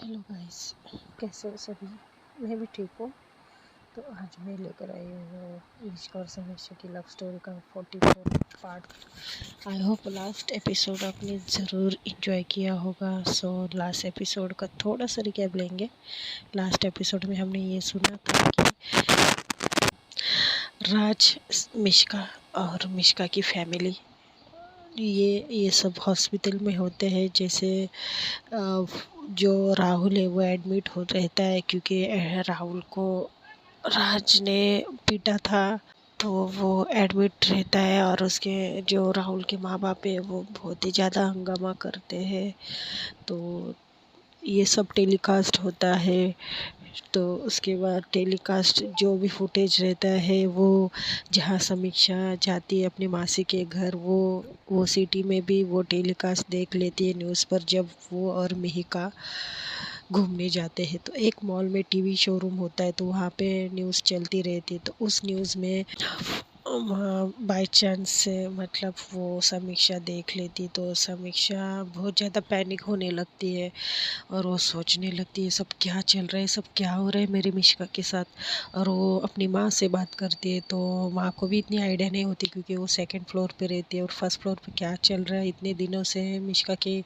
Hello guys, कैसे हो सभी। मैं भी ठीक हूँ। तो आज मैं लेकर आई हूँ विश्का और समीक्षा की लव स्टोरी का 44 part. I hope last episode आपने ज़रूर इंजॉय किया होगा। सो लास्ट एपिसोड का थोड़ा सा रिकैप लेंगे। लास्ट एपिसोड में हमने ये सुना था कि राज, मिश्का और मिश्का की फैमिली ये सब हॉस्पिटल में होते हैं। जैसे जो राहुल है वो एडमिट हो रहता है क्योंकि राहुल को राज ने पीटा था, तो वो एडमिट रहता है। और उसके जो राहुल के माँ बाप है वो बहुत ही ज़्यादा हंगामा करते हैं। तो ये सब टेलीकास्ट होता है। तो उसके बाद टेलीकास्ट जो भी फुटेज रहता है वो जहाँ समीक्षा जाती है अपनी मासी के घर, वो सिटी में भी वो टेलीकास्ट देख लेती है न्यूज़ पर। जब वो और मिहिका घूमने जाते हैं तो एक मॉल में टीवी शोरूम होता है, तो वहाँ पे न्यूज़ चलती रहती है। तो उस न्यूज़ में बाय चांस से मतलब वो समीक्षा देख लेती, तो समीक्षा बहुत ज़्यादा पैनिक होने लगती है और वो सोचने लगती है सब क्या चल रहा है, सब क्या हो रहा है मेरी मिश्का के साथ। और वो अपनी माँ से बात करती है, तो माँ को भी इतनी आइडिया नहीं होती क्योंकि वो सेकंड फ्लोर पे रहती है और फर्स्ट फ्लोर पे क्या चल रहा है इतने दिनों से मिश्का के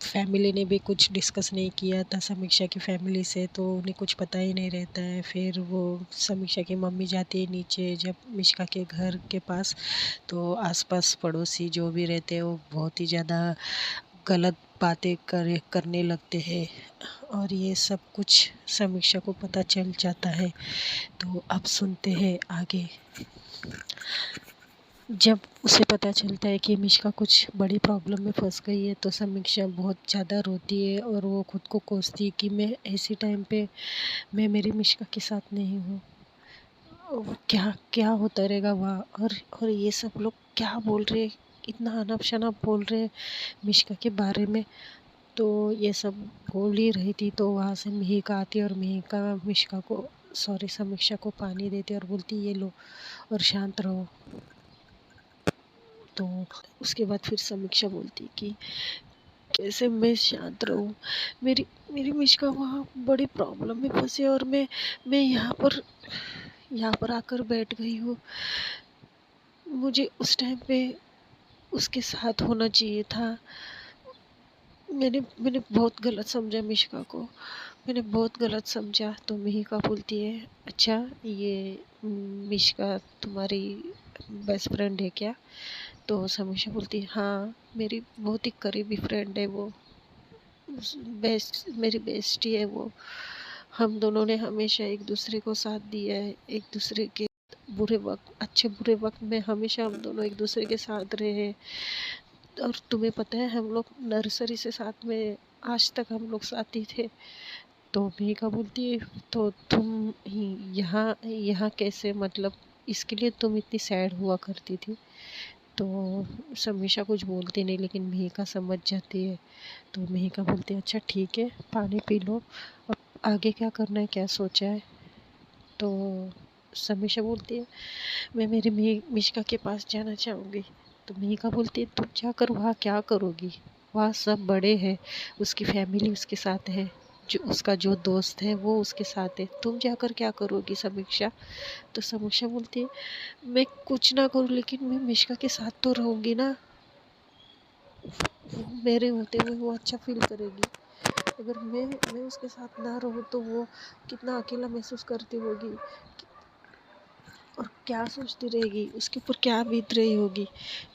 फैमिली ने भी कुछ डिस्कस नहीं किया था समीक्षा की फैमिली से, तो उन्हें कुछ पता ही नहीं रहता है। फिर वो समीक्षा की मम्मी जाती है नीचे जब मिश्का के घर के पास, तो आसपास पड़ोसी जो भी रहते हैं वो बहुत ही ज़्यादा गलत बातें करने लगते हैं और ये सब कुछ समीक्षा को पता चल जाता है। तो अब सुनते हैं आगे। जब उसे पता चलता है कि मिश्का कुछ बड़ी प्रॉब्लम में फंस गई है तो समीक्षा बहुत ज़्यादा रोती है और वो खुद को कोसती है कि मैं ऐसी टाइम पे मैं मेरी मिश्का के साथ नहीं हूँ। क्या क्या होता रहेगा वहाँ। और ये सब लोग क्या बोल रहे, इतना अनप शनप बोल रहे मिश्का के बारे में। तो ये सब बोल ही रही थी, तो वहाँ से मिहिका आती है और मिहिका मिश्का को सॉरी समीक्षा को पानी देती है और बोलती ये लो और शांत रहो। तो उसके बाद फिर समीक्षा बोलती कि कैसे मैं शांत रहूं, मेरी मेरी मिश्का वहाँ बड़ी प्रॉब्लम में फंसी और मैं यहाँ पर आकर बैठ गई हूँ। मुझे उस टाइम पे उसके साथ होना चाहिए था। मैंने मैंने बहुत गलत समझा मिश्का को, मैंने बहुत गलत समझा। तो मिहिका बोलती है अच्छा ये मिश्का तुम्हारी बेस्ट फ्रेंड है क्या। तो समीक्षा बोलती है हाँ मेरी बहुत ही करीबी फ्रेंड है वो, मेरी बेस्टी है वो। हम दोनों ने हमेशा एक दूसरे को साथ दिया है, एक दूसरे के बुरे वक्त अच्छे बुरे वक्त में हमेशा हम दोनों एक दूसरे के साथ रहे हैं। और तुम्हें पता है हम लोग नर्सरी से साथ में आज तक हम लोग साथ ही थे। तो मेघा बोलती है तो तुम यहाँ यहाँ कैसे, मतलब इसके लिए तुम इतनी सैड हुआ करती थी। तो समीक्षा कुछ बोलती नहीं लेकिन मेघा समझ जाती है। तो मेघा बोलती है अच्छा ठीक है पानी पी लो, अब आगे क्या करना है, क्या सोचा है। तो समीक्षा बोलती है मैं मेरी मिश्का के पास जाना चाहूँगी। तो मेघा बोलती है तुम जाकर वहाँ क्या करोगी, वहाँ सब बड़े हैं, उसकी फैमिली उसके साथ है, जो उसका जो दोस्त है वो उसके साथ है, तुम जाकर क्या करोगी समीक्षा। तो समीक्षा बोलती है मैं कुछ ना करूँ लेकिन मैं मिश्का के साथ तो रहूँगी ना, वो मेरे होते हुए वो अच्छा फील करेगी। अगर मैं उसके साथ ना रहूँ तो वो कितना अकेला महसूस करती होगी और क्या सोचती रहेगी, उसके ऊपर क्या बीत रही होगी।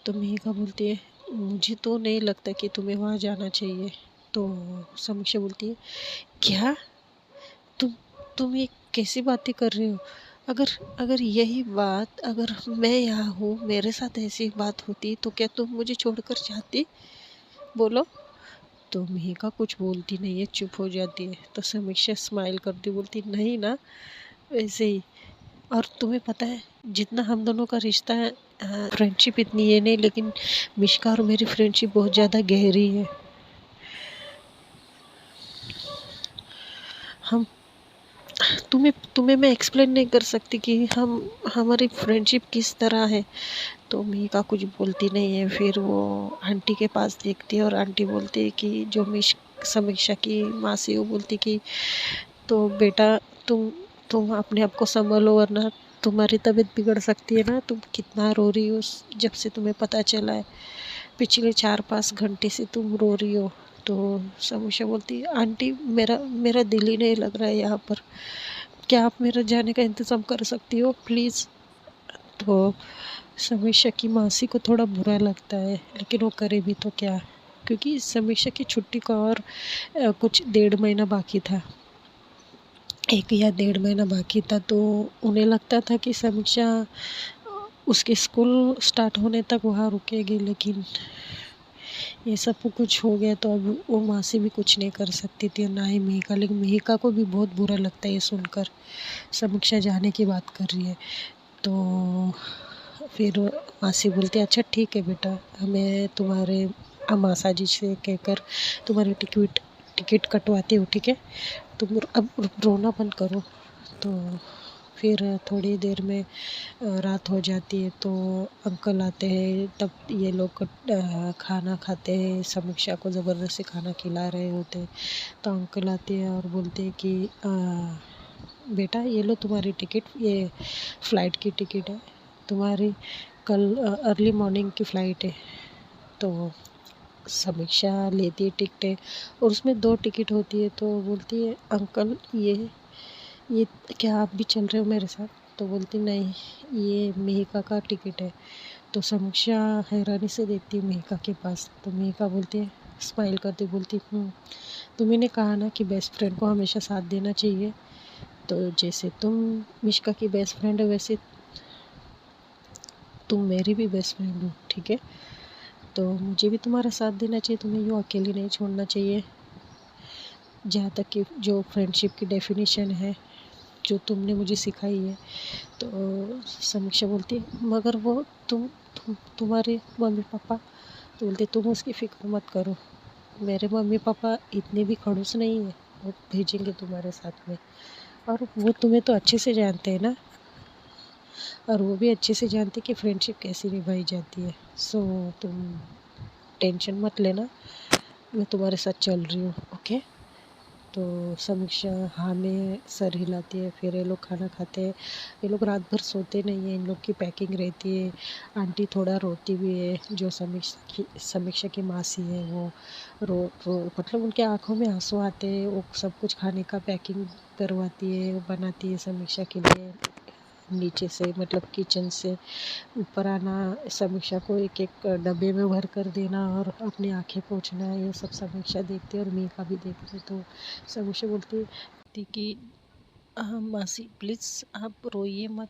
तो मेघा बोलती है मुझे तो नहीं लगता कि तुम्हें वहाँ जाना चाहिए। तो समीक्षा बोलती है क्या, तुम तुम ये कैसी बातें कर रहे हो। अगर अगर यही बात अगर मैं यहाँ हूँ मेरे साथ ऐसी बात होती तो क्या तुम मुझे छोड़कर जाती, बोलो। तो मेघा कुछ बोलती नहीं है, चुप हो जाती है। तो समीक्षा स्माइल करती बोलती नहीं ना, वैसे ही। और तुम्हें पता है जितना हम दोनों का रिश्ता है, फ्रेंडशिप इतनी ये नहीं लेकिन मिश्का और मेरी फ्रेंडशिप बहुत ज़्यादा गहरी है। हम तुम्हें तुम्हें मैं एक्सप्लेन नहीं कर सकती कि हम हमारी फ्रेंडशिप किस तरह है। तो मीका कुछ बोलती नहीं है। फिर वो आंटी के पास देखती है और आंटी बोलती है कि जो समीक्षा की मासी वो बोलती कि तो बेटा तुम अपने आप को संभालो वरना तुम्हारी तबीयत बिगड़ सकती है ना। तुम कितना रो रही हो जब से तुम्हें पता चला है, पिछले 4-5 घंटे से तुम रो रही हो। तो समीक्षा बोलती है आंटी मेरा मेरा दिल ही नहीं लग रहा है यहाँ पर, क्या आप मेरा जाने का इंतज़ाम कर सकती हो प्लीज़। तो समीक्षा की मासी को थोड़ा बुरा लगता है, लेकिन वो करे भी तो क्या, क्योंकि समीक्षा की छुट्टी का और कुछ 1.5 महीना बाकी था, 1 या 1.5 महीना बाकी था। तो उन्हें लगता था कि समीक्षा उसके स्कूल स्टार्ट होने तक वहाँ रुकेगी, लेकिन ये सब कुछ हो गया तो अब वो मासी भी कुछ नहीं कर सकती थी, ना ही मेहिका। लेकिन मेहिका को भी बहुत बुरा लगता है ये सुनकर समीक्षा जाने की बात कर रही है। तो फिर मासी बोलती है अच्छा ठीक है बेटा, मैं तुम्हारे मासा जी से कहकर तुम्हारी टिकट टिकट कटवाती हूँ, ठीक है, तुम अब रोना बंद करो। तो फिर थोड़ी देर में रात हो जाती है, तो अंकल आते हैं, तब ये लोग खाना खाते हैं, समीक्षा को ज़बरदस्ती खाना खिला रहे होते हैं। तो अंकल आते हैं और बोलते हैं कि बेटा ये लो तुम्हारी टिकट, ये फ़्लाइट की टिकट है तुम्हारी, कल अर्ली मॉर्निंग की फ़्लाइट है। तो समीक्षा लेती है टिकटें और उसमें 2 टिकट होती है। तो बोलती है अंकल ये क्या आप भी चल रहे हो मेरे साथ? तो बोलती नहीं, ये मेहिका का टिकट है। तो समीक्षा हैरानी से देखती है मेहिका के पास। तो मेहिका बोलती है, स्माइल करती बोलती तुम्ही ने कहा ना कि बेस्ट फ्रेंड को हमेशा साथ देना चाहिए, तो जैसे तुम मिश्का की बेस्ट फ्रेंड है वैसे तुम मेरी भी बेस्ट फ्रेंड हो, ठीक है, तो मुझे भी तुम्हारा साथ देना चाहिए, तुम्हें यूँ अकेली नहीं छोड़ना चाहिए। जहाँ तक कि जो फ्रेंडशिप की डेफिनेशन है जो तुमने मुझे सिखाई है। तो समीक्षा बोलती है मगर वो तुम्हारे मम्मी पापा। तो बोलते तुम उसकी फ़िक्र मत करो, मेरे मम्मी पापा इतने भी खड़ूस नहीं है, वो भेजेंगे तुम्हारे साथ में, और वो तुम्हें तो अच्छे से जानते हैं ना, और वो भी अच्छे से जानते हैं कि फ्रेंडशिप कैसे निभाई जाती है। सो तुम टेंशन मत लेना, मैं तुम्हारे साथ चल रही हूँ, ओके। तो समीक्षा हाँ में सर हिलाती है। फिर ये लोग खाना खाते हैं। ये लोग रात भर सोते नहीं हैं, इन लोग की पैकिंग रहती है। आंटी थोड़ा रोती भी है, जो समीक्षा की मासी है वो रो मतलब उनके आंखों में आंसू आते हैं। वो सब कुछ खाने का पैकिंग करवाती है, वो बनाती है समीक्षा के लिए। नीचे से मतलब किचन से ऊपर आना, समीक्षा को एक एक डब्बे में भर कर देना और अपनी आंखें पोंछना, ये सब समीक्षा देखती है और मीका भी देखती है। तो समीक्षा बोलती थी कि मासी प्लीज़ आप रोइए मत,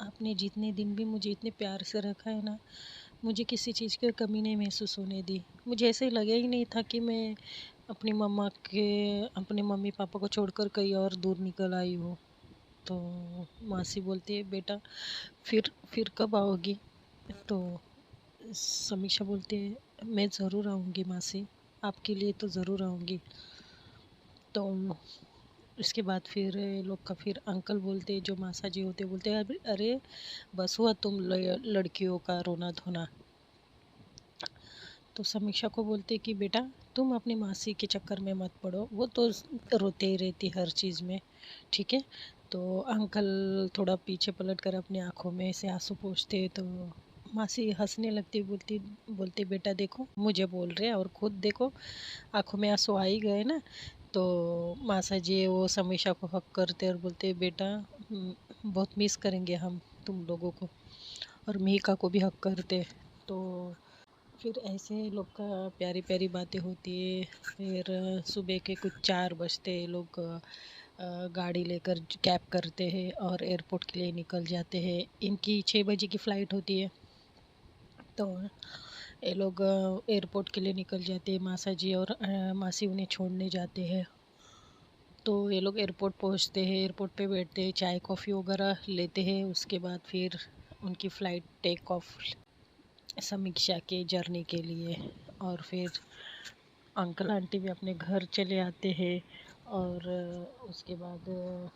आपने जितने दिन भी मुझे इतने प्यार से रखा है ना, मुझे किसी चीज़ की कमी नहीं महसूस होने दी। मुझे ऐसे लगा ही नहीं था कि मैं अपनी अपने मम्मी पापा को छोड़कर कहीं और दूर निकल आई हूँ। तो मासी बोलती है बेटा फिर कब आओगी? तो समीक्षा बोलती है मैं ज़रूर आऊँगी मासी, आपके लिए तो ज़रूर आऊँगी। तो उसके बाद फिर ये लोग का फिर अंकल बोलते जो मासा जी होते बोलते अरे अरे बस हुआ तुम लड़कियों का रोना धोना। तो समीक्षा को बोलते कि बेटा तुम अपनी मासी के चक्कर में मत पड़ो, वो तो रोते ही रहती हर चीज़ में, ठीक है। तो अंकल थोड़ा पीछे पलट कर अपनी आंखों में से आंसू पोंछते, तो मासी हंसने लगती, बोलती बोलती बेटा देखो मुझे बोल रहे हैं और खुद देखो आंखों में आंसू आ ही गए ना। तो मासा जी वो समीक्षा को हक करते और बोलते बेटा बहुत मिस करेंगे हम तुम लोगों को, और मिहिका को भी हक करते। तो फिर ऐसे लोग का प्यारी प्यारी बातें होती है। फिर सुबह के कुछ 4 बजते ये लोग गाड़ी लेकर कैब करते हैं और एयरपोर्ट के लिए निकल जाते हैं। इनकी 6 बजे की फ़्लाइट होती है। तो ये लोग एयरपोर्ट के लिए निकल जाते हैं, मासा जी और मासी उन्हें छोड़ने जाते हैं। तो ये लोग एयरपोर्ट पहुंचते हैं, एयरपोर्ट पे बैठते हैं, चाय कॉफ़ी वगैरह लेते हैं। उसके बाद फिर उनकी फ़्लाइट टेक ऑफ समीक्षा के जर्नी के लिए, और फिर अंकल आंटी भी अपने घर चले आते हैं। और उसके बाद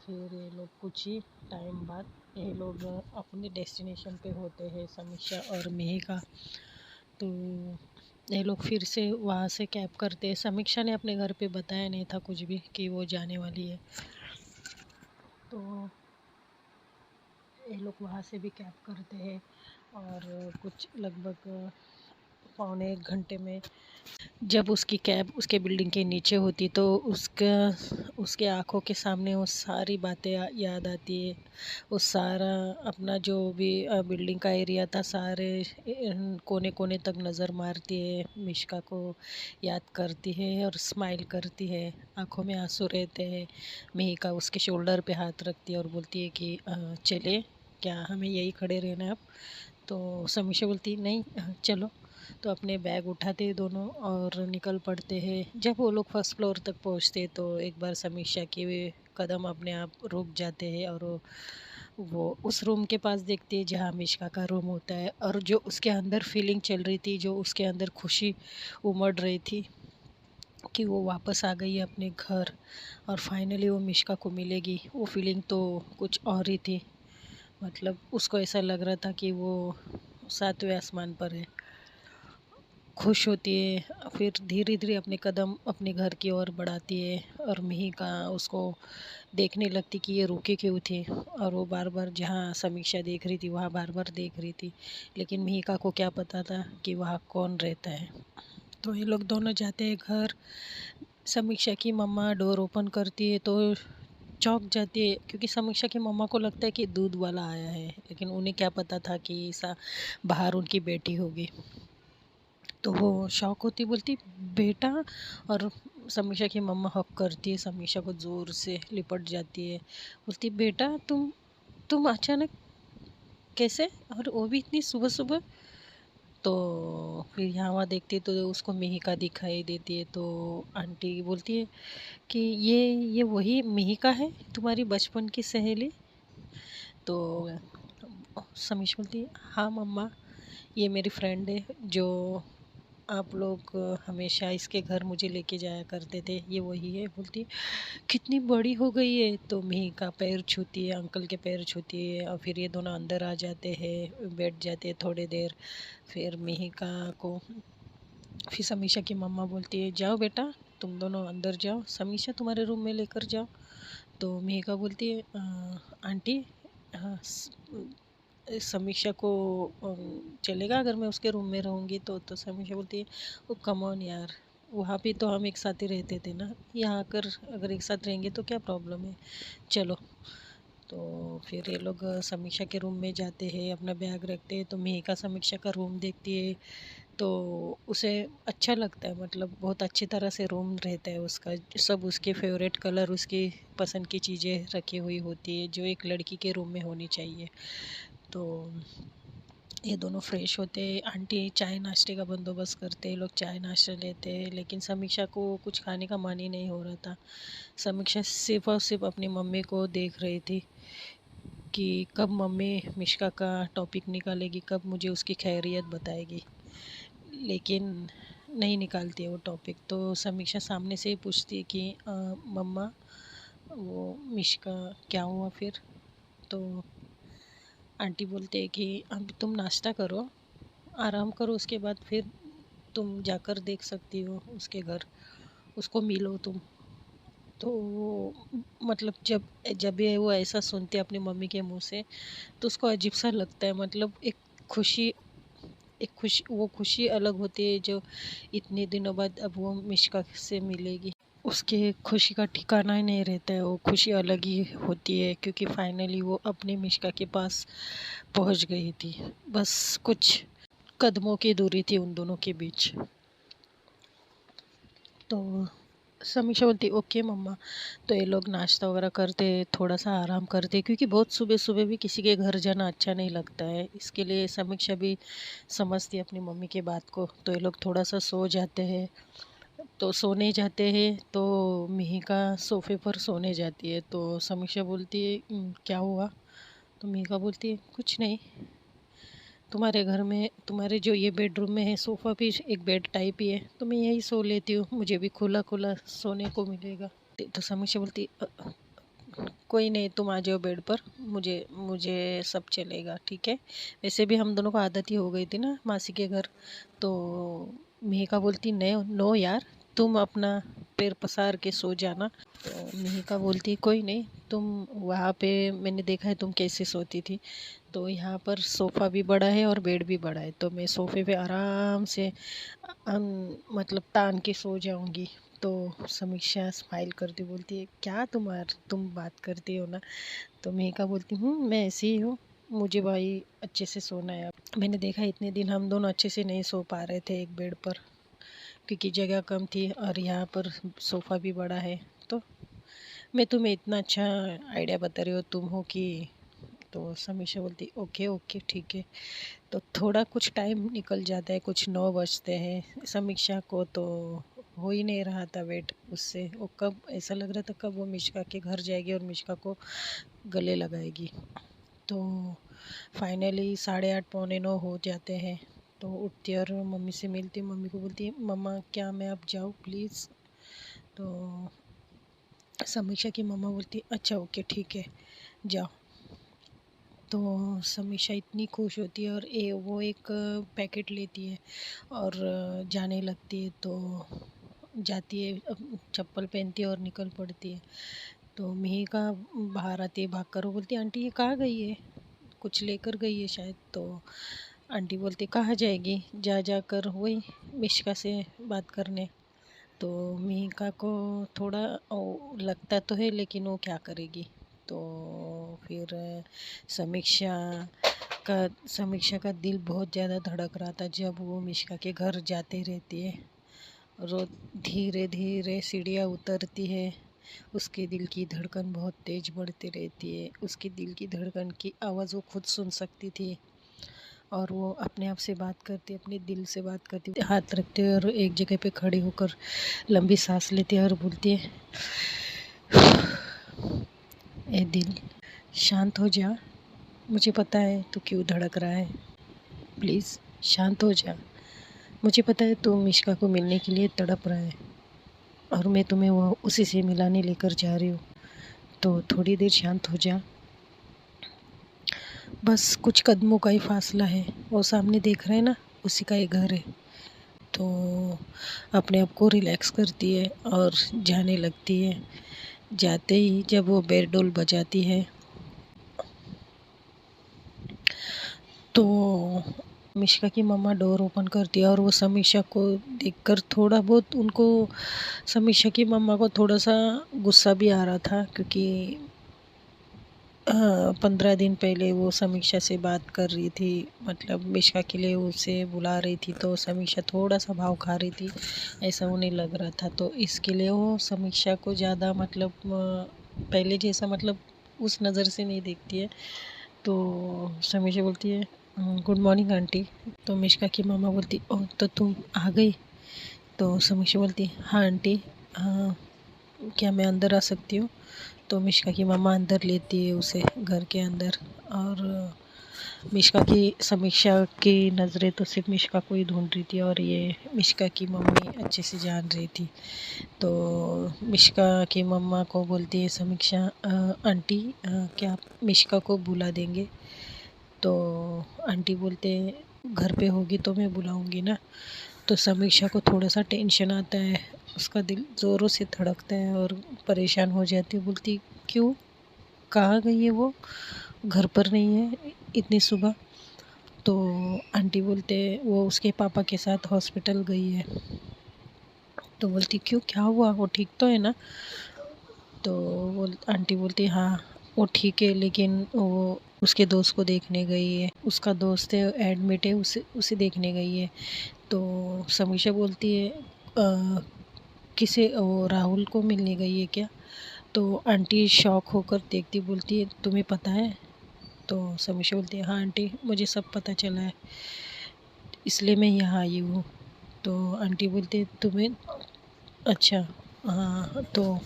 फिर ये लोग कुछ ही टाइम बाद ये लोग अपने डेस्टिनेशन पे होते हैं, समीक्षा और मेहिका। तो ये लोग फिर से वहाँ से कैब करते हैं। समीक्षा ने अपने घर पे बताया नहीं था कुछ भी कि वो जाने वाली है। तो ये लोग वहाँ से भी कैब करते हैं और कुछ लगभग पौने 1 घंटे में जब उसकी कैब उसके बिल्डिंग के नीचे होती तो उसका उसके आँखों के सामने वो सारी बातें याद आती है। वो सारा अपना जो भी बिल्डिंग का एरिया था सारे कोने कोने तक नज़र मारती है, मिष्का को याद करती है और स्माइल करती है, आँखों में आंसू रहते हैं। मिहिका उसके शोल्डर पे हाथ रखती है और बोलती है कि चले क्या हमें यही खड़े रहना है अब। तो समीक्षा बोलती नहीं चलो। तो अपने बैग उठाते दोनों और निकल पड़ते हैं। जब वो लोग फर्स्ट फ्लोर तक पहुंचते तो एक बार समीक्षा के कदम अपने आप रुक जाते हैं और वो उस रूम के पास देखती है जहाँ मिष्का का रूम होता है और जो उसके अंदर फीलिंग चल रही थी, जो उसके अंदर खुशी उमड़ रही थी कि वो वापस आ गई है अपने घर और फाइनली वो मिष्का को मिलेगी, वो फीलिंग तो कुछ और ही थी। मतलब उसको ऐसा लग रहा था कि वो 7वें आसमान पर है। खुश होती है, फिर धीरे धीरे अपने कदम अपने घर की ओर बढ़ाती है और मिहिका उसको देखने लगती कि ये रुके क्यों थे और वो बार बार जहाँ समीक्षा देख रही थी वहाँ बार बार देख रही थी। लेकिन मिहिका को क्या पता था कि वहाँ कौन रहता है। तो ये लोग दोनों जाते हैं घर। समीक्षा की मम्मा डोर ओपन करती है तो चौंक जाती है क्योंकि समीक्षा की मम्मा को लगता है कि दूध वाला आया है, लेकिन उन्हें क्या पता था कि सा बाहर उनकी बेटी होगी। तो वो शॉक होती, बोलती बेटा। और समीक्षा की मम्मा हक करती है, समीक्षा को ज़ोर से लिपट जाती है, बोलती बेटा तुम अचानक कैसे, और वो भी इतनी सुबह सुबह। तो फिर यहाँ वहाँ देखती है तो उसको मिहिका दिखाई देती है। तो आंटी बोलती है कि ये वही मिहिका है तुम्हारी बचपन की सहेली। तो समीश बोलती है हाँ मम्मा, ये मेरी फ्रेंड है जो आप लोग हमेशा इसके घर मुझे लेके जाया करते थे, ये वही है। बोलती है कितनी बड़ी हो गई है। तो मिहिका पैर छूती है, अंकल के पैर छूती है और फिर ये दोनों अंदर आ जाते हैं, बैठ जाते हैं थोड़ी देर। फिर मिहिका को फिर समीक्षा की मम्मा बोलती है जाओ बेटा तुम दोनों अंदर जाओ, समीक्षा तुम्हारे रूम में लेकर जाओ। तो मिहिका बोलती है आंटी हाँ, समीक्षा को चलेगा अगर मैं उसके रूम में रहूँगी तो समीक्षा बोलती है ओ कम ऑन यार, वहाँ भी तो हम एक साथ ही रहते थे ना, यहाँ आकर अगर एक साथ रहेंगे तो क्या प्रॉब्लम है, चलो। तो फिर ये लोग समीक्षा के रूम में जाते हैं, अपना बैग रखते हैं। तो मेहिका समीक्षा का रूम देखती है तो उसे अच्छा लगता है, मतलब बहुत अच्छी तरह से रूम रहता है उसका, सब उसके फेवरेट कलर, उसकी पसंद की चीज़ें रखी हुई होती है जो एक लड़की के रूम में होनी चाहिए। तो ये दोनों फ्रेश होते, आंटी चाय नाश्ते का बंदोबस्त करते, लोग चाय नाश्ता लेते हैं। लेकिन समीक्षा को कुछ खाने का मन ही नहीं हो रहा था। समीक्षा सिर्फ और सिर्फ अपनी मम्मी को देख रही थी कि कब मम्मी मिष्का का टॉपिक निकालेगी, कब मुझे उसकी खैरियत बताएगी। लेकिन नहीं निकालती है वो टॉपिक। तो समीक्षा सामने से ही पूछती है कि मम्मा वो मिष्का क्या हुआ फिर। तो आंटी बोलते हैं कि अब तुम नाश्ता करो, आराम करो, उसके बाद फिर तुम जाकर देख सकती हो उसके घर, उसको मिलो तुम। तो वो मतलब जब जब ये वो ऐसा सुनते अपनी मम्मी के मुंह से तो उसको अजीब सा लगता है। मतलब खुशी एक खुशी वो खुशी अलग होती है जो इतने दिनों बाद अब वो मिष्का से मिलेगी, उसके खुशी का ठिकाना ही नहीं रहता है। वो खुशी अलग ही होती है क्योंकि फाइनली वो अपनी मिष्का के पास पहुंच गई थी। बस कुछ कदमों की दूरी थी उन दोनों के बीच। तो समीक्षा बोलती ओके मम्मा। तो ये लोग नाश्ता वगैरह करते, थोड़ा सा आराम करते क्योंकि बहुत सुबह सुबह भी किसी के घर जाना अच्छा नहीं लगता है। इसके लिए समीक्षा भी समझती है अपनी मम्मी की बात को। तो ये लोग थोड़ा सा सो जाते हैं। तो सोने जाते हैं तो मिहिका सोफे पर सोने जाती है। तो समीक्षा बोलती है क्या हुआ?" तो मिहिका बोलती है कुछ नहीं, तुम्हारे घर में तुम्हारे जो ये बेडरूम में है सोफ़ा भी एक बेड टाइप ही है, तो मैं यही सो लेती हूँ, मुझे भी खुला खुला सोने को मिलेगा। तो समीक्षा बोलती कोई नहीं तुम आ जाओ बेड पर, मुझे मुझे सब चलेगा ठीक है। वैसे भी हम दोनों को आदत ही हो गई थी ना मासी के घर। तो मेहिका बोलती नो नो यार, तुम अपना पैर पसार के सो जाना। तो मेहिका बोलती कोई नहीं, तुम वहाँ पे मैंने देखा है तुम कैसे सोती थी, तो यहाँ पर सोफ़ा भी बड़ा है और बेड भी बड़ा है, तो मैं सोफ़े पे आराम से मतलब तान के सो जाऊँगी। तो समीक्षा स्माइल करती बोलती है क्या तुम बात करती हो ना। तो मेहिका बोलती हूँ मैं ऐसी ही हूँ, मुझे भाई अच्छे से सोना है। मैंने देखा इतने दिन हम दोनों अच्छे से नहीं सो पा रहे थे एक बेड पर, क्योंकि जगह कम थी और यहाँ पर सोफ़ा भी बड़ा है। तो मैं तुम्हें इतना अच्छा आइडिया बता रही हो तुम हो कि। तो समीक्षा बोलती ओके ओके ठीक है। तो थोड़ा कुछ टाइम निकल जाता है, कुछ 9 बजते हैं। समीक्षा को तो हो ही नहीं रहा था वेट उससे, वो कब ऐसा लग रहा था कब वो मिश्का के घर जाएगी और मिश्का को गले लगाएगी। तो फाइनली 8:30 पौने 9 हो जाते हैं। तो उठती और मम्मी से मिलती, मम्मी को बोलती मम्मा क्या मैं अब जाऊँ प्लीज़। तो समीक्षा की मम्मा बोलती अच्छा ओके ठीक है जाओ। तो समीक्षा इतनी खुश होती है और वो एक पैकेट लेती है और जाने लगती है। तो जाती है, चप्पल पहनती है और निकल पड़ती है। तो मेहिका बाहर आती है भाग कर, वो बोलती है आंटी ये कहाँ गई है, कुछ लेकर गई है शायद। तो आंटी बोलती कहाँ जाएगी, जा जा कर वही मिश्का से बात करने। तो मेहिका को थोड़ा लगता तो है लेकिन वो क्या करेगी। तो फिर समीक्षा का दिल बहुत ज़्यादा धड़क रहा था जब वो मिश्का के घर जाते रहती है। रोज धीरे धीरे सीढ़ियाँ उतरती है, उसके दिल की धड़कन बहुत तेज़ बढ़ती रहती है। उसके दिल की धड़कन की आवाज़ वो खुद सुन सकती थी और वो अपने आप से बात करती, अपने दिल से बात करती, हाथ रखते हुए और एक जगह पे खड़ी होकर लंबी सांस लेती है और बोलती है ए दिल शांत हो जा, मुझे पता है तू क्यों धड़क रहा है, प्लीज़ शांत हो जा। मुझे पता है तू मिश्का को मिलने के लिए तड़प रहा है और मैं तुम्हें वो उसी से मिलाने लेकर जा रही हूँ, तो थोड़ी देर शांत हो जा। बस कुछ कदमों का ही फासला है, वो सामने देख रहे हैं ना उसी का ही घर है। तो अपने आप को रिलैक्स करती है और जाने लगती है। जाते ही जब वो बेल डोल बजाती है तो मिश्का की मम्मा डोर ओपन करती है और वो समीक्षा को देखकर थोड़ा बहुत उनको, समीक्षा की मम्मा को थोड़ा सा गुस्सा भी आ रहा था, क्योंकि 15 दिन पहले वो समीक्षा से बात कर रही थी, मतलब मिश्का के लिए उसे बुला रही थी, तो समीक्षा थोड़ा सा भाव खा रही थी ऐसा उन्हें लग रहा था। तो इसके लिए वो समीक्षा को ज़्यादा मतलब पहले जैसा मतलब उस नज़र से नहीं देखती है। तो समीक्षा बोलती है गुड मॉर्निंग आंटी। तो मिश्का की मामा बोलती ओह तो तुम आ गई। तो समीक्षा बोलती हाँ आंटी, क्या मैं अंदर आ सकती हूँ। तो मिश्का की मम्मा अंदर लेती है उसे घर के अंदर, और मिश्का की समीक्षा की नज़रें तो सिर्फ मिश्का को ही ढूंढ रही थी और ये मिश्का की मम्मी अच्छे से जान रही थी। तो मिश्का की मम्मा को बोलती है समीक्षा आंटी क्या आप मिश्का को बुला देंगे। तो आंटी बोलते हैं घर पे होगी तो मैं बुलाऊंगी ना। तो समीक्षा को थोड़ा सा टेंशन आता है, उसका दिल ज़ोरों से धड़कता है और परेशान हो जाती है, बोलती क्यों, कहाँ गई है वो, घर पर नहीं है इतनी सुबह। तो आंटी बोलते वो उसके पापा के साथ हॉस्पिटल गई है। तो बोलती क्यों क्या हुआ, वो ठीक तो है ना। तो वो आंटी बोलती हाँ वो ठीक है, लेकिन वो उसके दोस्त को देखने गई है, उसका दोस्त है एडमिट है, उसे उसे देखने गई है। तो समीक्षा बोलती है किसे, वो राहुल को मिलने गई है क्या। तो आंटी शॉक होकर देखती, बोलती है तुम्हें पता है। तो समीक्षा बोलती है हाँ आंटी मुझे सब पता चला है, इसलिए मैं यहाँ आई हूँ। तो आंटी बोलती है तुम्हें, अच्छा हाँ। तो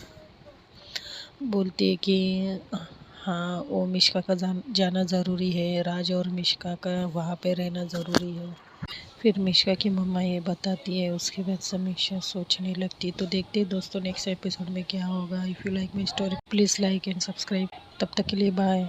बोलती है कि हाँ वो मिश्का का जाना ज़रूरी है, राज और मिश्का का वहाँ पे रहना ज़रूरी है। फिर मिश्का की मम्मा ये बताती है, उसके बाद समीक्षा सोचने लगती है। तो देखते हैं दोस्तों नेक्स्ट एपिसोड में क्या होगा। If you like my story please like and subscribe. तब तक के लिए बाय।